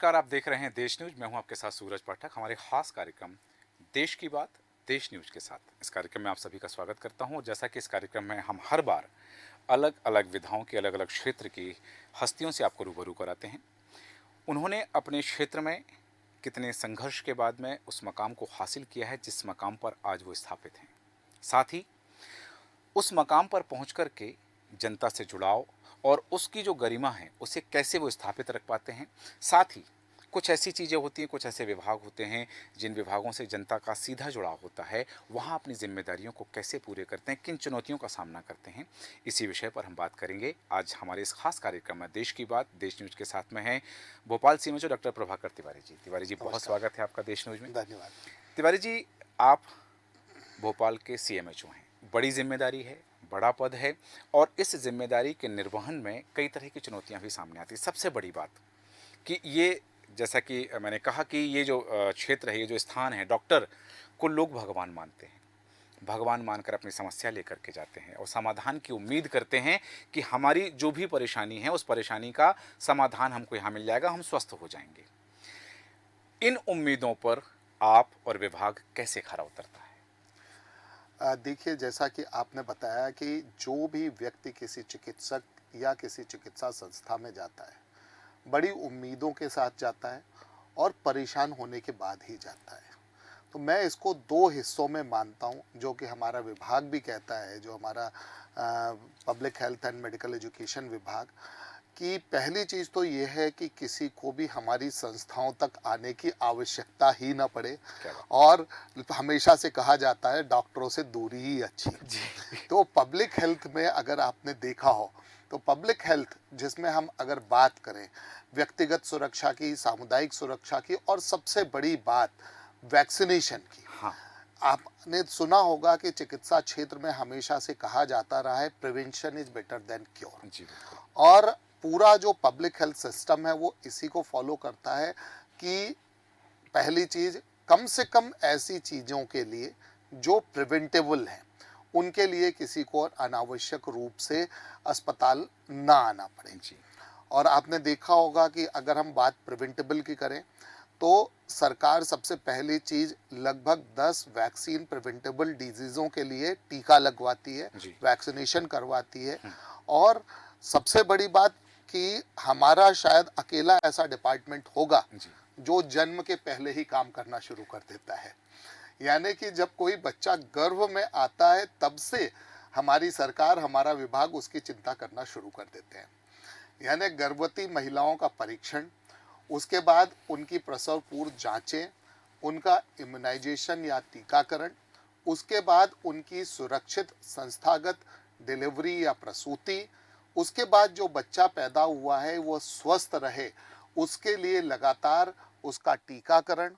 नमस्कार, आप देख रहे हैं देश न्यूज। मैं हूं आपके साथ सूरज पाठक। हमारे खास कार्यक्रम देश की बात देश न्यूज के साथ इस कार्यक्रम में आप सभी का स्वागत करता हूं। जैसा कि इस कार्यक्रम में हम हर बार अलग अलग विधाओं के अलग अलग क्षेत्र की हस्तियों से आपको रूबरू कराते हैं। उन्होंने अपने क्षेत्र में कितने संघर्ष के बाद में उस मकाम को हासिल किया है जिस मकाम पर आज वो स्थापित हैं। साथ ही उस मकाम पर पहुंच कर के जनता से जुड़ाव और उसकी जो गरिमा है उसे कैसे वो स्थापित रख पाते हैं। साथ ही कुछ ऐसी चीज़ें होती हैं, कुछ ऐसे विभाग होते हैं जिन विभागों से जनता का सीधा जुड़ाव होता है, वहाँ अपनी जिम्मेदारियों को कैसे पूरे करते हैं, किन चुनौतियों का सामना करते हैं। इसी विषय पर हम बात करेंगे आज हमारे इस खास कार्यक्रम में। देश की बात देश न्यूज के साथ में है भोपाल सीएमएचओ डॉक्टर प्रभाकर तिवारी जी। तिवारी जी, बहुत स्वागत है आपका देश न्यूज में। धन्यवाद। तिवारी जी, आप भोपाल के सीएमएचओ हैं, बड़ी जिम्मेदारी है, बड़ा पद है और इस जिम्मेदारी के निर्वहन में कई तरह की चुनौतियां भी सामने आती हैं। सबसे बड़ी बात कि ये, जैसा कि मैंने कहा कि ये जो क्षेत्र है, ये जो स्थान है, डॉक्टर को लोग भगवान मानते हैं। भगवान मानकर अपनी समस्या लेकर के जाते हैं और समाधान की उम्मीद करते हैं कि हमारी जो भी परेशानी है उस परेशानी का समाधान हमको यहाँ मिल जाएगा, हम स्वस्थ हो जाएंगे। इन उम्मीदों पर आप और विभाग कैसे खरा उतरता है? देखिए, जैसा कि आपने बताया कि जो भी व्यक्ति किसी चिकित्सक या किसी चिकित्सा संस्था में जाता है, बड़ी उम्मीदों के साथ जाता है और परेशान होने के बाद ही जाता है। तो मैं इसको दो हिस्सों में मानता हूँ, जो कि हमारा विभाग भी कहता है, जो हमारा public health and medical education विभाग कि पहली चीज़ तो ये है कि किसी को भी हमारी संस्थाओं तक आने की आवश्यकता ही ना पड़े। और हमेशा से कहा जाता है डॉक्टरों से दूरी ही अच्छी। तो पब्लिक हेल्थ में अगर आपने देखा हो तो पब्लिक हेल्थ जिसमें हम अगर बात करें व्यक्तिगत सुरक्षा की, सामुदायिक सुरक्षा की और सबसे बड़ी बात वैक्सीनेशन की। हाँ। आपने सुना होगा कि चिकित्सा क्षेत्र में हमेशा से कहा जाता रहा है prevention is better than cure. जी बिल्कुल। और पूरा जो पब्लिक हेल्थ सिस्टम है वो इसी को फॉलो करता है कि पहली चीज, कम से कम ऐसी चीजों के लिए जो प्रिवेंटेबल हैं उनके लिए किसी को अनावश्यक रूप से अस्पताल ना आना पड़े। जी। और आपने देखा होगा कि अगर हम बात प्रिवेंटेबल की करें तो सरकार सबसे पहली चीज लगभग 10 वैक्सीन प्रिवेंटेबल डिजीजों के लिए टीका लगवाती है, वैक्सीनेशन करवाती है। और सबसे बड़ी बात कि हमारा शायद अकेला ऐसा डिपार्टमेंट होगा जो जन्म के पहले ही काम करना शुरू कर देता है। यानी कि जब कोई बच्चा गर्भ में आता है तब से हमारी सरकार, हमारा विभाग उसकी चिंता करना शुरू कर देते हैं। यानी गर्भवती महिलाओं का परीक्षण, उसके बाद उनकी प्रसव पूर्व जांचें, उनका इम्यूनाइजेशन या टीकाकरण, उसके बाद उनकी सुरक्षित संस्थागत डिलीवरी या प्रसूति, उसके बाद जो बच्चा पैदा हुआ है वो स्वस्थ रहे उसके लिए लगातार उसका टीकाकरण,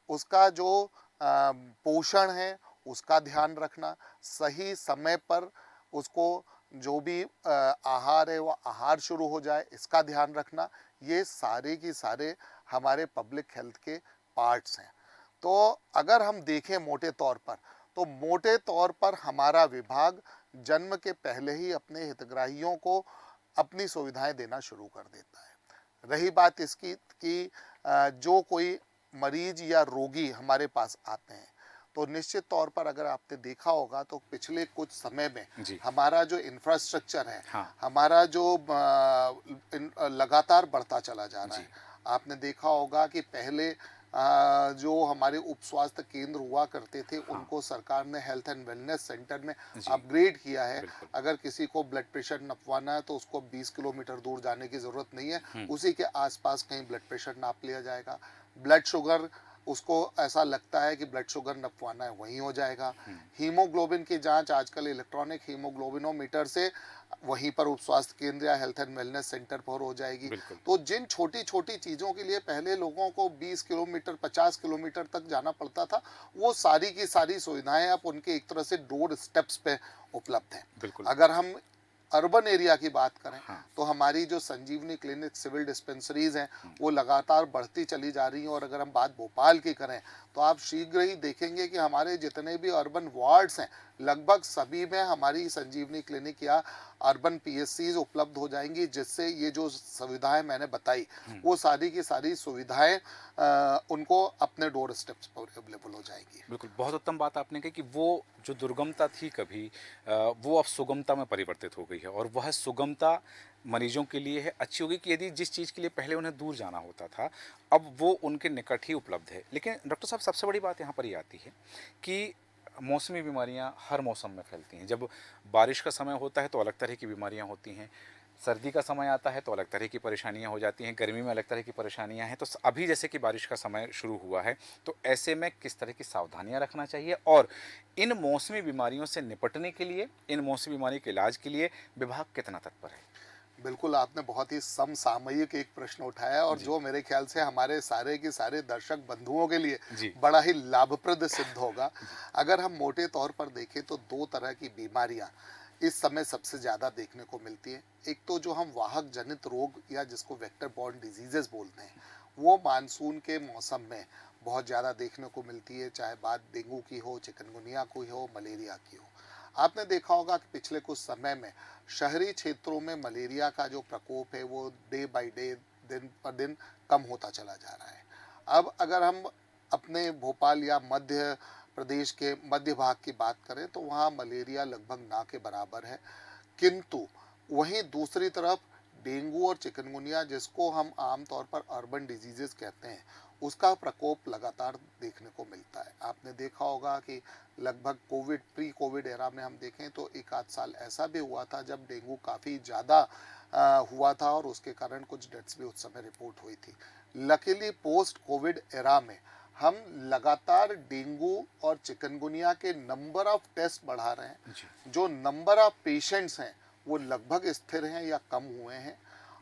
उसका जो पोषण है उसका ध्यान रखना, सही समय पर उसको जो भी आहार है वो आहार शुरू हो जाए इसका ध्यान रखना, ये सारे की सारे हमारे पब्लिक हेल्थ के पार्ट्स हैं। तो अगर हम देखें मोटे तौर पर, तो मोटे तौर पर हमारा विभाग जन्म के पहले ही अपने हितग्राहियों को अपनी सुविधाएं देना शुरू कर देता है। रही बात इसकी कि जो कोई मरीज या रोगी हमारे पास आते हैं तो निश्चित तौर पर अगर आपने देखा होगा तो पिछले कुछ समय में हमारा जो इंफ्रास्ट्रक्चर है, हमारा जो लगातार बढ़ता चला जा रहा है। आपने देखा होगा कि पहले जो हमारे उप स्वास्थ्य केंद्र हुआ करते थे उनको सरकार ने हेल्थ एंड वेलनेस सेंटर में अपग्रेड किया है। अगर किसी को ब्लड प्रेशर नपवाना है तो उसको 20 किलोमीटर दूर जाने की जरूरत नहीं है, उसी के आसपास कहीं ब्लड प्रेशर नाप लिया जाएगा। ब्लड शुगर, उसको ऐसा लगता है कि ब्लड शुगर नपवाना है, वहीं हो जाएगा। हीमोग्लोबिन की जांच आजकल इलेक्ट्रॉनिक हीमोग्लोबिनोमीटर से वहीं पर उप स्वास्थ्य केंद्र या हेल्थ एंड वेलनेस सेंटर पर हो जाएगी। तो जिन छोटी छोटी चीज़ों के लिए पहले लोगों को 20 किलोमीटर 50 किलोमीटर तक जाना पड़ता था, वो सारी की सारी सुविधाएं अब उनके एक तरह से डोर स्टेप्स पे उपलब्ध हैं। अगर हम अर्बन एरिया की बात करें तो हमारी जो संजीवनी क्लिनिक, सिविल डिस्पेंसरीज हैं वो लगातार बढ़ती चली जा रही हैं। और अगर हम बात भोपाल की करें तो आप शीघ्र ही देखेंगे कि हमारे जितने भी अर्बन वार्ड्स हैं लगभग सभी में हमारी संजीवनी क्लिनिक या अर्बन पीएससीज उपलब्ध हो जाएंगी, जिससे ये जो सुविधाएं मैंने बताई वो सारी की सारी सुविधाएं उनको अपने डोर स्टेप्स पर अवेलेबल हो जाएंगी। बिल्कुल, बहुत उत्तम बात आपने कही कि वो जो दुर्गमता थी कभी वो अब सुगमता में परिवर्तित हो गई है और वह सुगमता मरीजों के लिए है अच्छी होगी कि यदि जिस चीज़ के लिए पहले उन्हें दूर जाना होता था, अब वो उनके निकट ही उपलब्ध है। लेकिन डॉक्टर साहब सबसे बड़ी बात यहाँ पर ये आती है कि मौसमी बीमारियाँ हर मौसम में फैलती हैं। जब बारिश का समय होता है तो अलग तरह की बीमारियाँ होती हैं, सर्दी का समय आता है तो अलग तरह की परेशानियाँ हो जाती हैं, गर्मी में अलग तरह की परेशानियाँ हैं। तो अभी जैसे कि बारिश का समय शुरू हुआ है, तो ऐसे में किस तरह की सावधानियाँ रखना चाहिए और इन मौसमी बीमारियों से निपटने के लिए, इन मौसमी बीमारी के इलाज के लिए विभाग कितना तत्पर है? बिल्कुल, आपने बहुत ही समसामयिक एक प्रश्न उठाया और जी, जो मेरे ख्याल से हमारे सारे के सारे दर्शक बंधुओं के लिए जी, बड़ा ही लाभप्रद सिद्ध होगा। जी, अगर हम मोटे तौर पर देखें तो 2 तरह की बीमारियाँ इस समय सबसे ज़्यादा देखने को मिलती हैं। एक तो जो हम वाहक जनित रोग या जिसको वेक्टर बॉर्न डिजीज़ेज़ बोलते हैं, वो मानसून के मौसम में बहुत ज़्यादा देखने को मिलती है, चाहे बात डेंगू की हो, चिकनगुनिया की हो, मलेरिया की हो। आपने देखा होगा कि पिछले कुछ समय में शहरी क्षेत्रों में मलेरिया का जो प्रकोप है वो डे बाय डे, दिन पर दिन कम होता चला जा रहा है। अब अगर हम अपने भोपाल या मध्य प्रदेश के मध्य भाग की बात करें तो वहाँ मलेरिया लगभग ना के बराबर है, किंतु वहीं दूसरी तरफ डेंगू और चिकनगुनिया, जिसको हम आमतौर पर अर्बन डिजीजेस कहते हैं, उसका प्रकोप लगातार देखने को मिलता है। आपने देखा होगा कि लगभग प्री कोविड एरा में हम देखें तो एक आध साल ऐसा भी हुआ था जब डेंगू काफ़ी ज़्यादा हुआ था और उसके कारण कुछ डेथ्स भी उस समय रिपोर्ट हुई थी। लकीली पोस्ट कोविड एरा में हम लगातार डेंगू और चिकनगुनिया के नंबर ऑफ टेस्ट बढ़ा रहे हैं। जी, जो नंबर ऑफ पेशेंट्स हैं वो लगभग स्थिर हैं या कम हुए हैं।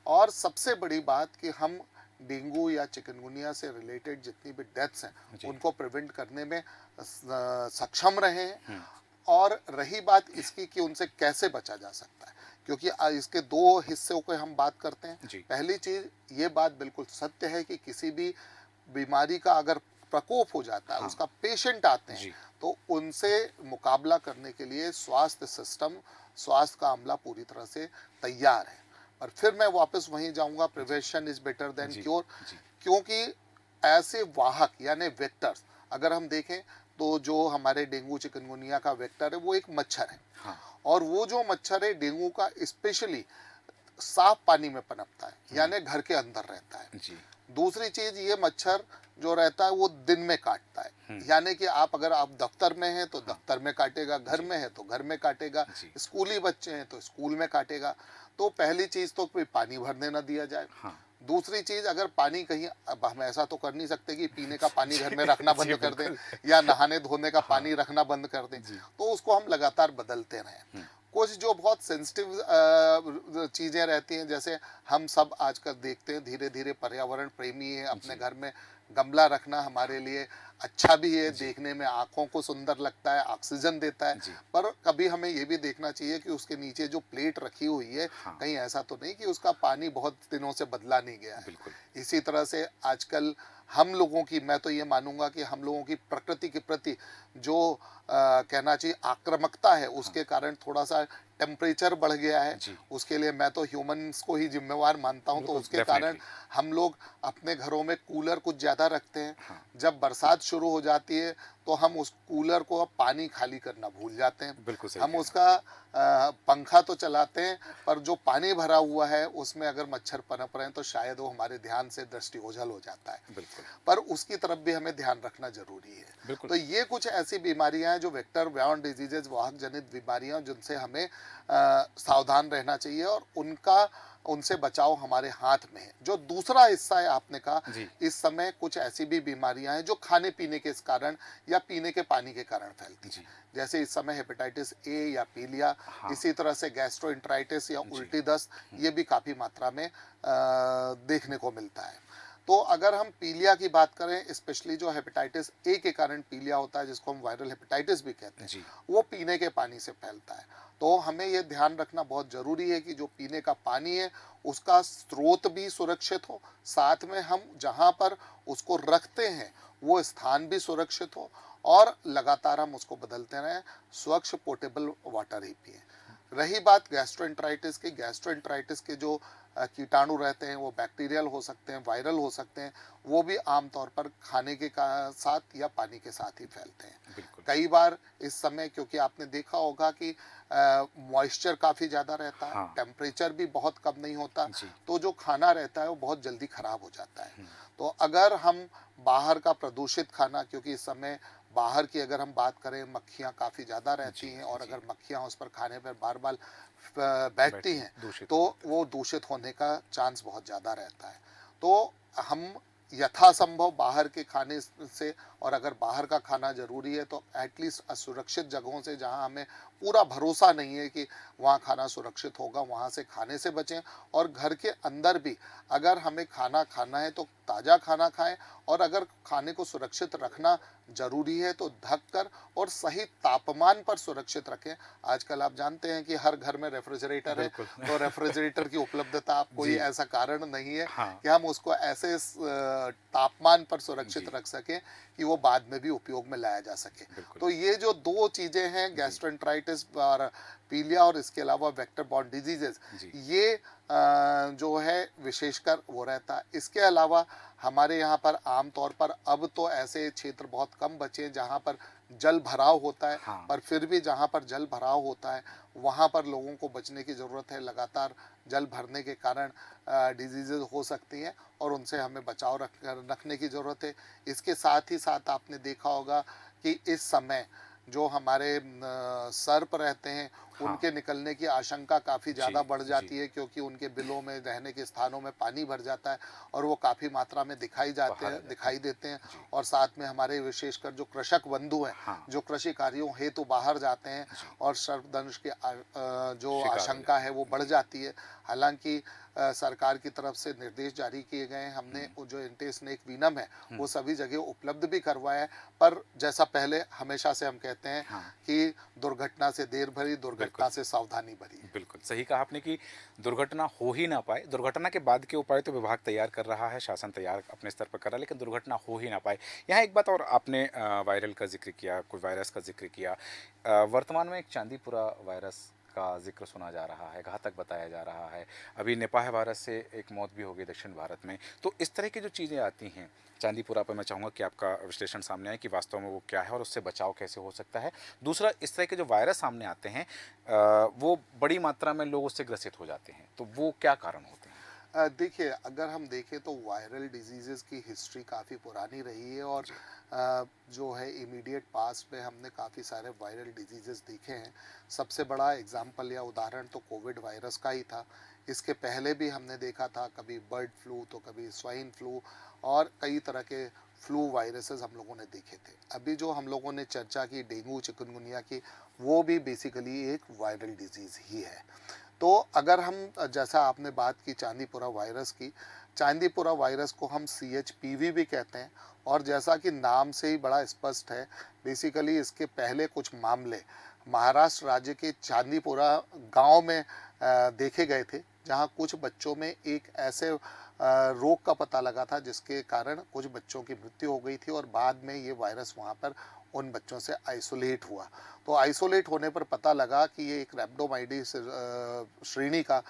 और सबसे बड़ी बात कि हम डेंगू या चिकनगुनिया से रिलेटेड जितनी भी डेथ्स हैं जी। उनको प्रिवेंट करने में सक्षम रहे हैं। हुँ, और रही बात इसकी कि उनसे कैसे बचा जा सकता है, क्योंकि इसके दो हिस्सों को हम बात करते हैं। जी, पहली चीज़ ये बात बिल्कुल सत्य है कि किसी भी बीमारी का अगर प्रकोप हो जाता है, हाँ, उसका पेशेंट आते हैं, जी, तो उनसे मुकाबला करने के लिए स्वास्थ्य सिस्टम, स्वास्थ्य का अमला पूरी तरह से तैयार है। और फिर मैं वापस वहीं जाऊंगा, जी, प्रिवेंशन इज बेटर देन जी, क्योर। जी, क्योंकि ऐसे वाहक यानी वेक्टर्स अगर हम देखें तो जो हमारे डेंगू चिकनगुनिया का वेक्टर है वो एक मच्छर है। हाँ, और वो जो मच्छर है डेंगू का स्पेशली साफ पानी में पनपता है, हुँ, यानी घर के अंदर रहता है। जी, दूसरी चीज, ये मच्छर जो रहता है वो दिन में काटता है, हुँ, यानी कि अगर आप दफ्तर में हैं तो हाँ, दफ्तर में काटेगा, घर जी, में है तो घर में काटेगा, जी, स्कूली बच्चे हैं तो स्कूल में काटेगा। तो पहली चीज तो कोई पानी भरने ना दिया जाए। हाँ, दूसरी चीज, अगर पानी कहीं, अब हम ऐसा तो कर नहीं सकते कि पीने का पानी घर में रखना जी, बंद कर दें बिल्कुल, या नहाने धोने का हाँ, पानी रखना बंद कर दें, जी, तो उसको हम लगातार बदलते रहें। हुँ, कुछ जो बहुत सेंसिटिव चीज़ें रहती हैं, जैसे हम सब आजकल देखते हैं धीरे धीरे पर्यावरण प्रेमी है, अपने जी, घर में गमला रखना हमारे लिए अच्छा भी है, जी, देखने में आँखों को सुंदर लगता है, ऑक्सीजन देता है। जी, पर कभी हमें ये भी देखना चाहिए कि उसके नीचे जो प्लेट रखी हुई है, हाँ, कहीं ऐसा तो नहीं कि उसका पानी बहुत दिनों से बदला नहीं गया है। बिल्कुल, इसी तरह से आजकल हम लोगों की, मैं तो ये मानूंगा कि हम लोगों की प्रकृति के प्रति जो कहना चाहिए आक्रामकता है, हाँ, उसके कारण थोड़ा सा टेम्परेचर बढ़ गया है। जी, उसके लिए मैं तो ह्यूमंस को ही जिम्मेवार मानता हूं, तो बिल्कुल, उसके कारण डेफ़िनेटली, हम लोग अपने घरों में कूलर कुछ ज़्यादा रखते हैं। हाँ, जब बरसात शुरू हो जाती है तो हम उस कूलर को अब पानी खाली करना भूल जाते हैं। बिल्कुल सही हम कह रहे हैं, उसका पंखा तो चलाते हैं, पर जो पानी भरा हुआ है उसमें अगर मच्छर पनप रहे हैं तो शायद वो हमारे ध्यान से दृष्टि ओझल हो जाता है। बिल्कुल, पर उसकी तरफ भी हमें ध्यान रखना जरूरी है। बिल्कुल, तो ये कुछ ऐसी बीमारियां हैं जो वेक्टर बायोर्न डिजीजेज, वाहक जनित बीमारियां, जिनसे हमें सावधान रहना चाहिए और उनसे बचाव हमारे हाथ में है। जो दूसरा हिस्सा है, आपने कहा जी, इस समय कुछ ऐसी भी बीमारियां हैं जो खाने पीने के कारण या पीने के पानी के कारण फैलती हैं। जी, जैसे इस समय हेपेटाइटिस ए या पीलिया, हाँ, इसी तरह से गैस्ट्रोइंट्राइटिस या जी, उल्टी दस्त, हुँ, ये भी काफ़ी मात्रा में देखने को मिलता है। तो अगर हम पीलिया की बात करें, स्पेशली जो हेपेटाइटिस ए के कारण पीलिया होता है, जिसको हम वायरल हेपेटाइटिस भी कहते हैं, जी, वो पीने के पानी से फैलता है। तो हमें ये ध्यान रखना बहुत ज़रूरी है कि जो पीने का पानी है उसका स्रोत भी सुरक्षित हो, साथ में हम जहाँ पर उसको रखते हैं वो स्थान भी सुरक्षित हो, और लगातार हम उसको बदलते रहें, स्वच्छ पोर्टेबल वाटर ही पिएं। रही बात गैस्ट्रोएंटराइटिस के जो कीटाणु रहते हैं वो बैक्टीरियल हो सकते हैं, वायरल हो सकते हैं, वो भी आमतौर पर खाने के साथ या पानी के साथ ही फैलते हैं। बिल्कुल। कई बार इस समय, क्योंकि आपने देखा होगा कि मॉइस्चर काफ़ी ज़्यादा रहता है, हाँ। टेम्परेचर भी बहुत कम नहीं होता, जी। तो जो खाना रहता है वो बहुत जल्दी खराब हो जाता है। हुँ। तो अगर हम बाहर का प्रदूषित खाना, क्योंकि इस समय बाहर की अगर हम बात करें, मक्खियाँ काफ़ी ज़्यादा रहती जी, हैं, और जी। अगर मक्खियाँ उस पर खाने पर बार-बार बैठती बैठती हैं, दूषित हो तो जाता है। वो दूषित होने का चांस बहुत ज़्यादा रहता है। तो हम यथासंभव बाहर के खाने से, और अगर बाहर का खाना ज़रूरी है तो एटलीस्ट असुरक्षित जगहों से, जहां हमें पूरा भरोसा नहीं है कि वहां खाना सुरक्षित होगा, वहां से खाने से बचें। और घर के अंदर भी अगर हमें खाना खाना है तो ताज़ा खाना खाएं, और अगर खाने को सुरक्षित रखना ज़रूरी है तो ढक कर और सही तापमान पर सुरक्षित रखें। आजकल आप जानते हैं कि हर घर में रेफ्रिजरेटर है, बिल्कुल। तो रेफ्रिजरेटर की उपलब्धता आप, कोई जी। ऐसा कारण नहीं है हाँ। कि हम उसको ऐसे तापमान पर सुरक्षित जी। रख सकें कि वो बाद में भी उपयोग में लाया जा सके। बिल्कुल। तो ये जो दो चीज़ें हैं, जी। गैस्ट्रोएंटराइटिस और पीलिया, और इसके अलावा वेक्टर बॉर्न डिजीजेस, जी। ये जो है विशेषकर वो रहता है। इसके अलावा हमारे यहाँ पर आमतौर पर अब तो ऐसे क्षेत्र बहुत कम बचे हैं जहाँ पर जल भराव होता है, हाँ। पर फिर भी जहाँ पर जल भराव होता है वहाँ पर लोगों को बचने की ज़रूरत है। लगातार जल भरने के कारण डिजीज़ेज़ हो सकती हैं, और उनसे हमें बचाव रखने की ज़रूरत है। इसके साथ ही साथ आपने देखा होगा कि इस समय जो हमारे सर्प रहते हैं, हाँ। उनके निकलने की आशंका काफ़ी जी, ज़्यादा बढ़ जी। जाती है, क्योंकि उनके बिलों में, रहने के स्थानों में पानी भर जाता है, और वो काफ़ी मात्रा में बाहर आ जाते दिखाई हैं। देते हैं। जी। और साथ में हमारे विशेषकर जो कृषक बंधु हैं, हाँ। जो कृषि कार्यों हेतु बाहर जाते हैं, जी। और सर्पदंश की जो शिकार हो आशंका जाते है वो हैं। बढ़ जी। जाती है। हालांकि सरकार की तरफ से निर्देश जारी किए गए हैं, हमने हुँ। वो जो एंटी स्नेक वीनम है हुँ। वो सभी जगह उपलब्ध भी करवाया है। पर जैसा पहले हमेशा से हम कहते हैं हाँ। कि दुर्घटना से देर भरी, बिल्कुल। दुर्घटना से सावधानी भरी। बिल्कुल, सही कहा आपने कि दुर्घटना हो ही ना पाए। दुर्घटना के बाद के उपाय तो विभाग तैयार कर रहा है, शासन तैयार अपने स्तर पर कर रहा है, लेकिन दुर्घटना हो ही ना पाए। यहाँ एक बात और आपने वायरल का ज़िक्र किया, कोई वायरस का ज़िक्र किया। वर्तमान में एक चांदीपुरा वायरस का ज़िक्र सुना जा रहा है, घातक बताया जा रहा है। अभी निपाह वायरस से एक मौत भी हो गई दक्षिण भारत में। तो इस तरह की जो चीज़ें आती हैं, चांदीपुरा पर मैं चाहूँगा कि आपका विश्लेषण सामने आए कि वास्तव में वो क्या है और उससे बचाव कैसे हो सकता है। दूसरा, इस तरह के जो वायरस सामने आते हैं, वो बड़ी मात्रा में लोग उससे ग्रसित हो जाते हैं, तो वो क्या कारण होते हैं? देखिए, अगर हम देखें तो वायरल डिजीज़ेज़ की हिस्ट्री काफ़ी पुरानी रही है, और जी। जो है इमीडिएट पास्ट में हमने काफ़ी सारे वायरल डिजीज़ेज़ देखे हैं। सबसे बड़ा एग्जाम्पल या उदाहरण तो कोविड वायरस का ही था। इसके पहले भी हमने देखा था, कभी बर्ड फ्लू तो कभी स्वाइन फ्लू, और कई तरह के फ्लू वायरसेस हम लोगों ने देखे थे। अभी जो हम लोगों ने चर्चा की डेंगू चिकनगुनिया की, वो भी बेसिकली एक वायरल डिजीज़ ही है। तो अगर हम, जैसा आपने बात की चांदीपुरा वायरस की, चांदीपुरा वायरस को हम CHPV भी कहते हैं, और जैसा कि नाम से ही बड़ा स्पष्ट है, बेसिकली इसके पहले कुछ मामले महाराष्ट्र राज्य के चांदीपुरा गांव में देखे गए थे, जहां कुछ बच्चों में एक ऐसे रोग का पता लगा था जिसके कारण कुछ बच्चों की मृत्यु हो गई थी, और बाद में ये वायरस वहां पर उन बच्चों से आइसोलेट हुआ। तो आइसोलेट होने पर पता लगा कि ये एक रैप्डोमाइडिस श्रेणी का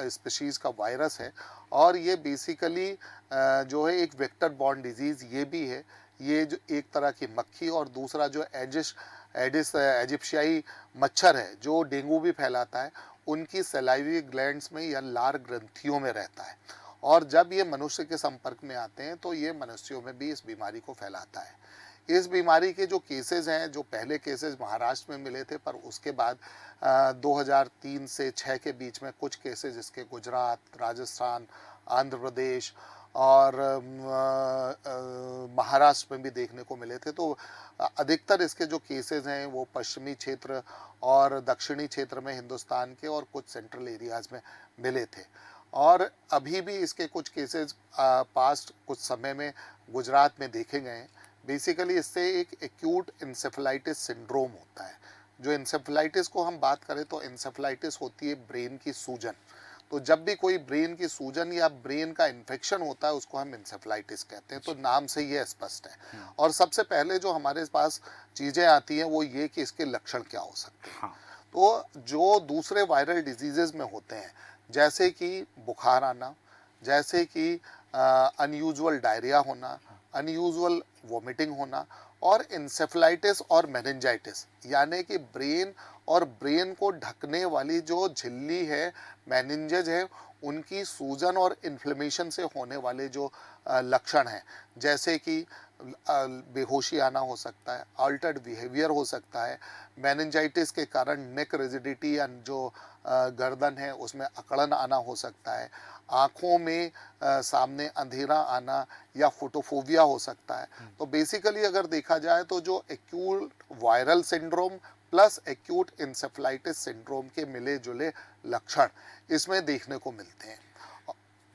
स्पीशीज़ का वायरस है, और ये बेसिकली जो है एक वेक्टर बॉर्न डिजीज़ ये भी है। ये जो एक तरह की मक्खी, और दूसरा जो एडिस एजिप्शियाई मच्छर है जो डेंगू भी फैलाता है, उनकी सलाइवी ग्लैंड्स में या लार ग्रंथियों में रहता है, और जब ये मनुष्य के संपर्क में आते हैं तो ये मनुष्यों में भी इस बीमारी को फैलाता है। इस बीमारी के जो केसेस हैं, जो पहले केसेस महाराष्ट्र में मिले थे, पर उसके बाद 2003 से 6 के बीच में कुछ केसेस इसके गुजरात, राजस्थान, आंध्र प्रदेश और महाराष्ट्र में भी देखने को मिले थे। तो अधिकतर इसके जो केसेस हैं वो पश्चिमी क्षेत्र और दक्षिणी क्षेत्र में हिंदुस्तान के, और कुछ सेंट्रल एरियाज़ में मिले थे। और अभी भी इसके कुछ केसेस पास्ट कुछ समय में गुजरात में देखे गए हैं। बेसिकली इससे एक एक्यूट इंसेफेलाइटिस सिंड्रोम होता है। जो इंसेफेलाइटिस को हम बात करें तो इंसेफेलाइटिस होती है ब्रेन की सूजन। तो जब भी कोई ब्रेन की सूजन या ब्रेन का इन्फेक्शन होता है उसको हम इंसेफ्लाइटिस कहते हैं। तो नाम से ये स्पष्ट है। और सबसे पहले जो हमारे पास चीज़ें आती हैं वो ये कि इसके लक्षण क्या हो सकते हैं। हाँ, तो जो दूसरे वायरल डिजीजेज में होते हैं, जैसे कि बुखार आना, जैसे कि अनयूजुअल डायरिया होना, अनयूजुअल वोमिटिंग होना, और इंसेफ्लाइटिस और मेनिंजाइटिस, यानी कि ब्रेन और ब्रेन को ढकने वाली जो झिल्ली है, मेनिंजेज है, उनकी सूजन और इन्फ्लेमेशन से होने वाले जो लक्षण हैं, जैसे कि बेहोशी आना हो सकता है, अल्टर्ड बिहेवियर हो सकता है, मेनिंजाइटिस के कारण नेक रिजिडिटी या जो गर्दन है उसमें अकड़न आना हो सकता है, आँखों में सामने अंधेरा आना या फोटोफोबिया हो सकता है। तो बेसिकली अगर देखा जाए तो जो acute viral syndrome plus acute encephalitis syndrome के मिले जुले लक्षण इसमें देखने को मिलते हैं।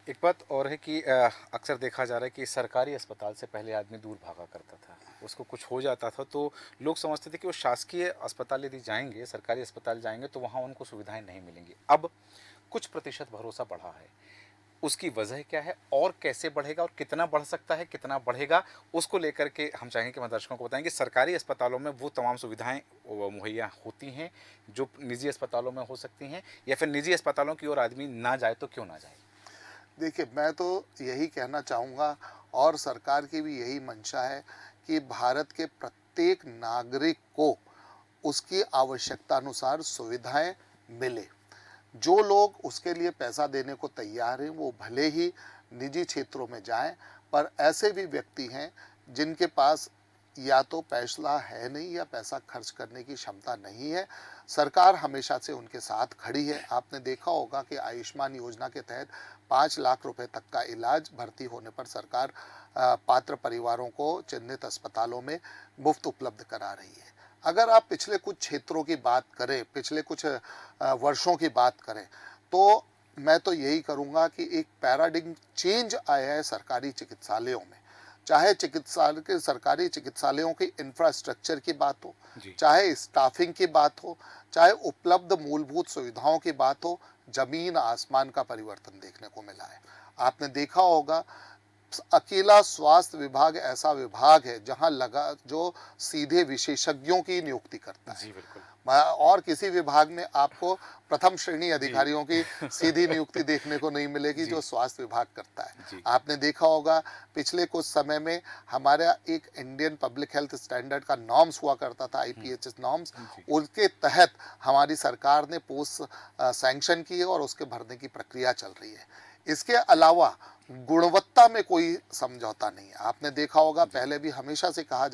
एक बात और है कि अक्सर देखा जा रहा है कि सरकारी अस्पताल से पहले आदमी दूर भागा करता था। उसको कुछ हो जाता था तो लोग समझते थे कि वो शासकीय अस्पताल यदि जाएँगे, सरकारी अस्पताल जाएँगे तो वहाँ उनको सुविधाएँ नहीं मिलेंगी। अब कुछ प्रतिशत भरोसा बढ़ा है। उसकी वजह क्या है और कैसे बढ़ेगा और कितना बढ़ सकता है, कितना बढ़ेगा, उसको लेकर के हम चाहेंगे कि हमारे दर्शकों को बताएँ कि सरकारी अस्पतालों में वो तमाम सुविधाएँ मुहैया होती हैं, जो निजी अस्पतालों में हो सकती हैं, या फिर निजी अस्पतालों की ओर आदमी ना जाए तो क्यों ना जाए? देखिए, मैं तो यही कहना चाहूँगा और सरकार की भी यही मंशा है कि भारत के प्रत्येक नागरिक को उसकी आवश्यकता अनुसार सुविधाएं मिले। जो लोग उसके लिए पैसा देने को तैयार हैं वो भले ही निजी क्षेत्रों में जाएं, पर ऐसे भी व्यक्ति हैं जिनके पास या तो पैसा है नहीं या पैसा खर्च करने की क्षमता नहीं है। सरकार हमेशा से उनके साथ खड़ी है। आपने देखा होगा कि आयुष्मान योजना के तहत 5 लाख रुपए तक का इलाज भर्ती होने पर सरकार पात्र परिवारों को चिन्हित अस्पतालों में मुफ्त उपलब्ध करा रही है। अगर आप पिछले कुछ क्षेत्रों की बात करें, पिछले कुछ वर्षों की बात करें, तो मैं तो यही करूँगा कि एक पैराडिग्म चेंज आया है सरकारी चिकित्सालयों में। चाहे चिकित्सालय के सरकारी चिकित्सालयों की इंफ्रास्ट्रक्चर की बात हो, जी। चाहे स्टाफिंग की बात हो, चाहे उपलब्ध मूलभूत सुविधाओं की बात हो, जमीन आसमान का परिवर्तन देखने को मिला है। आपने देखा होगा अकेला स्वास्थ्य विभाग ऐसा विभाग है जहां लगा जो सीधे विशेषज्ञों की नियुक्ति करता है। जी, बिल्कुल। और किसी विभाग में आपको प्रथम श्रेणी जी। अधिकारियों की सीधी नियुक्ति देखने को नहीं मिलेगी जी। जो स्वास्थ्य विभाग करता है। जी। आपने देखा होगा पिछले कुछ समय में हमारा एक इंडियन पब्लिक हेल्थ स्टैंडर्ड का नॉर्म्स हुआ करता था, IPHS नॉर्म्स, जी। उसके तहत हमारी सरकार ने पोस्ट सैंक्शन की है और उसके भरने की प्रक्रिया चल रही है। इसके अलावा गुणवत्ता में कोई समझौता नहीं है। आपने देखा होगा पहले भी हमेशा से कहा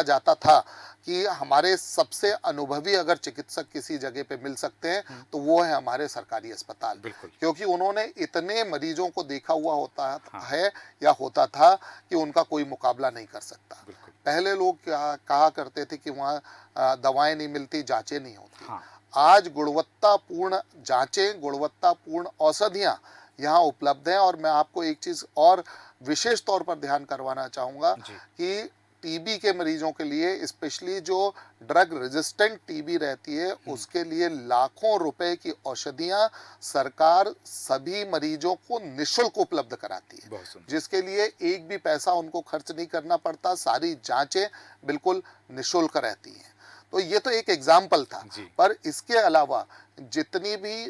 जाता था कि हमारे सबसे अनुभवी अगर चिकित्सक किसी जगह पे मिल सकते हैं तो वो है हमारे सरकारी अस्पताल, बिल्कुल। क्योंकि उन्होंने इतने मरीजों को देखा हुआ होता हाँ। है या होता था कि उनका कोई मुकाबला नहीं कर सकता। बिल्कुल। पहले लोग क्या कहा करते थे कि वहाँ दवाएं नहीं मिलती, जांचें नहीं होती। हाँ। आज गुणवत्तापूर्ण जांचें, गुणवत्तापूर्ण औषधियाँ यहाँ उपलब्ध हैं। और मैं आपको एक चीज़ और विशेष तौर पर ध्यान करवाना चाहूँगा जी। कि टीबी के मरीजों के लिए, स्पेशली जो ड्रग रेजिस्टेंट टीबी रहती है, उसके लिए लाखों रुपए की औषधियाँ सरकार सभी मरीजों को निःशुल्क उपलब्ध कराती है, बहुत सुंदर। जिसके लिए एक भी पैसा उनको खर्च नहीं करना पड़ता। सारी जांचें बिल्कुल निःशुल्क रहती हैं। तो ये तो एक एग्जाम्पल था। जी। पर इसके अलावा जितनी भी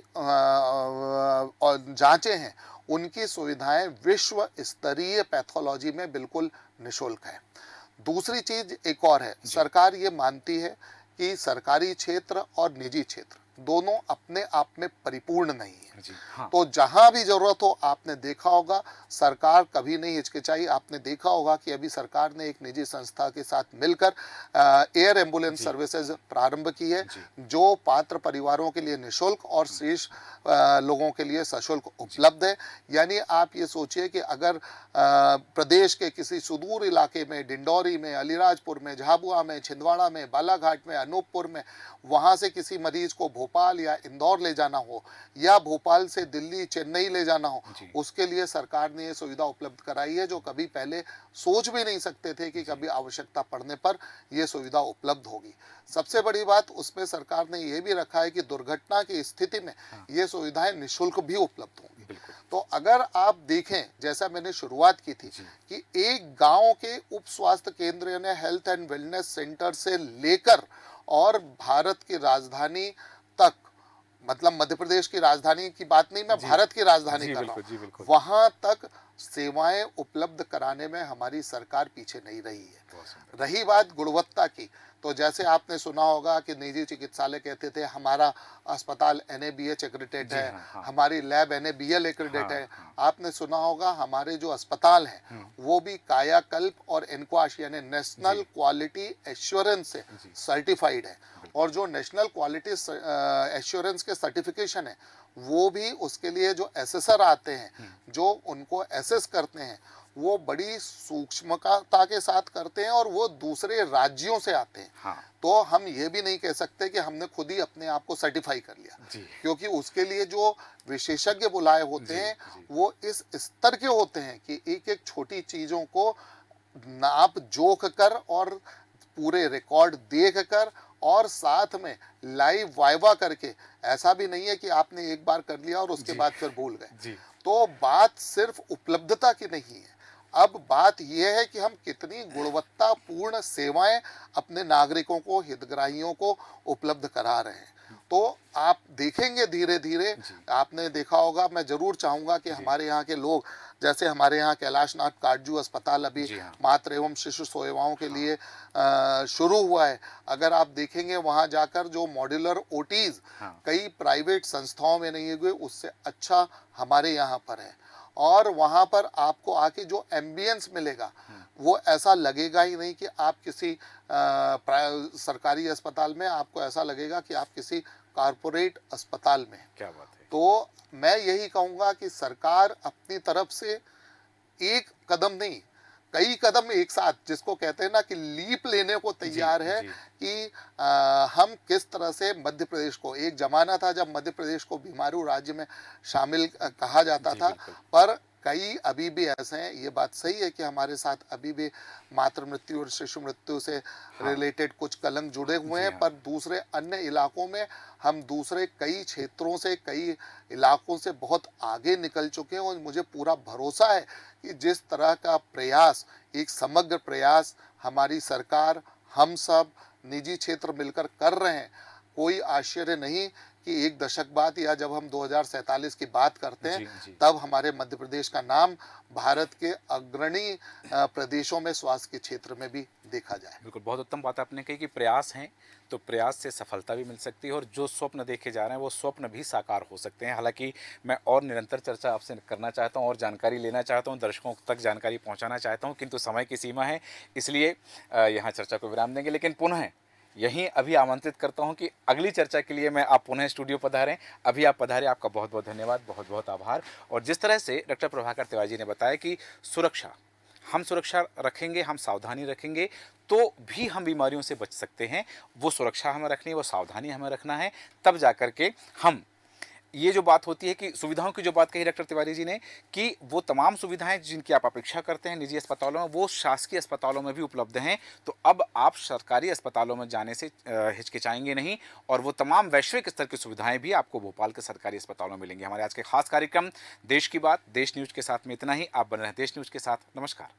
जांचें हैं उनकी सुविधाएं विश्व स्तरीय पैथोलॉजी में बिल्कुल निःशुल्क है। दूसरी चीज एक और है, सरकार ये मानती है कि सरकारी क्षेत्र और निजी क्षेत्र दोनों अपने आप में परिपूर्ण नहीं है। जी। हाँ। तो जहां भी जरूरत हो, आपने देखा होगा सरकार कभी नहीं हिचकिचाई। आपने देखा होगा कि अभी सरकार ने एक निजी संस्था के साथ मिलकर एयर एम्बुलेंस जी। सर्विसेज प्रारंभ की है, जी। जो पात्र परिवारों के लिए निःशुल्क और शेष लोगों के लिए सशुल्क उपलब्ध है। यानी आप ये सोचिए कि अगर प्रदेश के किसी सुदूर इलाके में, डिंडौरी में, अलीराजपुर में, झाबुआ में, छिंदवाड़ा में, बालाघाट में, अनूपपुर में, वहां से किसी मरीज को भोपाल या इंदौर ले जाना हो या भोपाल से दिल्ली चेन्नई ले जाना हो, जी। उसके लिए सरकार ने ये सुविधा उपलब्ध कराई है, जो कभी पहले सोच भी नहीं सकते थे कि कभी आवश्यकता पड़ने पर ये सुविधा उपलब्ध होगी। सबसे बड़ी बात उसमें सरकार ने ये भी रखा है कि दुर्घटना की स्थिति में हाँ। ये सुविधाएं निःशुल्क भी उपलब्ध होंगी। बिल्कुल। तो अगर आप देखें, जैसा मैंने शुरुआत की थी जी। कि एक गांव के उप स्वास्थ्य केंद्र यानी हेल्थ एंड वेलनेस सेंटर से लेकर और भारत की राजधानी तक, मतलब मध्य प्रदेश की राजधानी की बात नहीं, मैं जी। भारत की राजधानी जी कर रहा बिल्कुल, जी हूँ, बिल्कुल। वहां तक सेवाएं उपलब्ध कराने में हमारी सरकार पीछे नहीं रही है। बहुत सुंदर। रही बात गुणवत्ता की, तो जैसे आपने सुना होगा कि निजी चिकित्सालय कहते थे हमारा अस्पताल NABH एक्रेडिटेड जी है, हाँ, हाँ। हमारी लैब NABL एक्रेडिटेड हाँ, है। हाँ। आपने सुना होगा हमारे जो अस्पताल हैं वो भी कायाकल्प और एनक्वाश यानी नेशनल जी। क्वालिटी एश्योरेंस से जी। सर्टिफाइड है। बिल्कुल। और जो नेशनल क्वालिटी एश्योरेंस के सर्टिफिकेशन है वो भी, उसके लिए जो एसेसर आते हैं जो उनको एसेस करते हैं, वो बड़ी सूक्ष्मता के साथ करते हैं और वो दूसरे राज्यों से आते हैं। हाँ। तो हम ये भी नहीं कह सकते कि हमने खुद ही अपने आप को सर्टिफाई कर लिया, जी। क्योंकि उसके लिए जो विशेषज्ञ बुलाए होते जी, हैं जी। वो इस स्तर के होते हैं कि एक एक छोटी चीजों को नाप जोख कर और पूरे रिकॉर्ड देख कर और साथ में लाइव वाइवा करके, ऐसा भी नहीं है कि आपने एक बार कर लिया और उसके जी। बाद फिर भूल गए। जी। तो बात सिर्फ उपलब्धता की नहीं है, अब बात यह है कि हम कितनी गुणवत्तापूर्ण सेवाएं अपने नागरिकों को, हितग्राहियों को उपलब्ध करा रहे हैं। तो आप देखेंगे धीरे धीरे, जी। आपने देखा होगा, मैं जरूर चाहूंगा कि हमारे यहाँ के लोग, जैसे हमारे यहाँ कैलाशनाथ काटजू अस्पताल अभी जी हाँ। मातृ एवं शिशु सेवाओं के लिए शुरू हुआ है। अगर आप देखेंगे वहां जाकर जो मॉड्यूलर OTs हाँ। कई प्राइवेट संस्थाओं में नहीं हुए, उससे अच्छा हमारे यहाँ पर है। और वहाँ पर आपको आके जो एम्बियंस मिलेगा वो ऐसा लगेगा ही नहीं कि आप किसी सरकारी अस्पताल में, आपको ऐसा लगेगा कि आप किसी कारपोरेट अस्पताल में। क्या बात है। तो मैं यही कहूँगा कि सरकार अपनी तरफ से एक कदम नहीं, कई कदम एक साथ, जिसको कहते हैं ना कि लीप लेने को तैयार है जी। कि हम किस तरह से मध्य प्रदेश को, एक जमाना था जब मध्य प्रदेश को बीमारू राज्य में शामिल कहा जाता जी, था, बिल्कुल। पर कई अभी भी ऐसे हैं, ये बात सही है कि हमारे साथ अभी भी मातृ मृत्यु और शिशु मृत्यु से रिलेटेड कुछ कलंक जुड़े हुए जी हैं, हाँ। पर दूसरे अन्य इलाकों में हम दूसरे कई क्षेत्रों से, कई इलाकों से बहुत आगे निकल चुके हैं। और मुझे पूरा भरोसा है कि जिस तरह का प्रयास, एक समग्र प्रयास हमारी सरकार, हम सब, निजी क्षेत्र मिलकर कर रहे हैं, कोई आश्चर्य नहीं कि एक दशक बाद या जब हम 2047 की बात करते हैं, जी, जी। तब हमारे मध्य प्रदेश का नाम भारत के अग्रणी प्रदेशों में स्वास्थ्य के क्षेत्र में भी देखा जाए। बिल्कुल, बहुत उत्तम बात आपने कही कि प्रयास हैं तो प्रयास से सफलता भी मिल सकती है और जो स्वप्न देखे जा रहे हैं वो स्वप्न भी साकार हो सकते हैं। हालांकि मैं और निरंतर चर्चा आपसे करना चाहता हूं और जानकारी लेना चाहता हूं, दर्शकों तक जानकारी पहुंचाना चाहता हूं, किंतु समय की सीमा है, इसलिए यहाँ चर्चा को विराम देंगे। लेकिन पुनः यहीं अभी आमंत्रित करता हूं कि अगली चर्चा के लिए मैं आप पुनः स्टूडियो पधारें। अभी आप पधारे, आपका बहुत बहुत धन्यवाद, बहुत बहुत आभार। और जिस तरह से डॉक्टर प्रभाकर तिवारी जी ने बताया कि सुरक्षा, हम सुरक्षा रखेंगे, हम सावधानी रखेंगे तो भी हम बीमारियों से बच सकते हैं। वो सुरक्षा हमें रखनी है, वो सावधानी हमें रखना है, तब जाकर के हम, ये जो बात होती है कि सुविधाओं की जो बात कही डॉक्टर तिवारी जी ने कि वो तमाम सुविधाएं जिनकी आप अपेक्षा करते हैं निजी अस्पतालों में, वो शासकीय अस्पतालों में भी उपलब्ध हैं। तो अब आप सरकारी अस्पतालों में जाने से हिचकिचाएंगे नहीं और वो तमाम वैश्विक स्तर की सुविधाएं भी आपको भोपाल के सरकारी अस्पतालों में मिलेंगी। हमारे आज के खास कार्यक्रम देश की बात, देश न्यूज़ के साथ में इतना ही। आप बने रहें देश न्यूज़ के साथ। नमस्कार।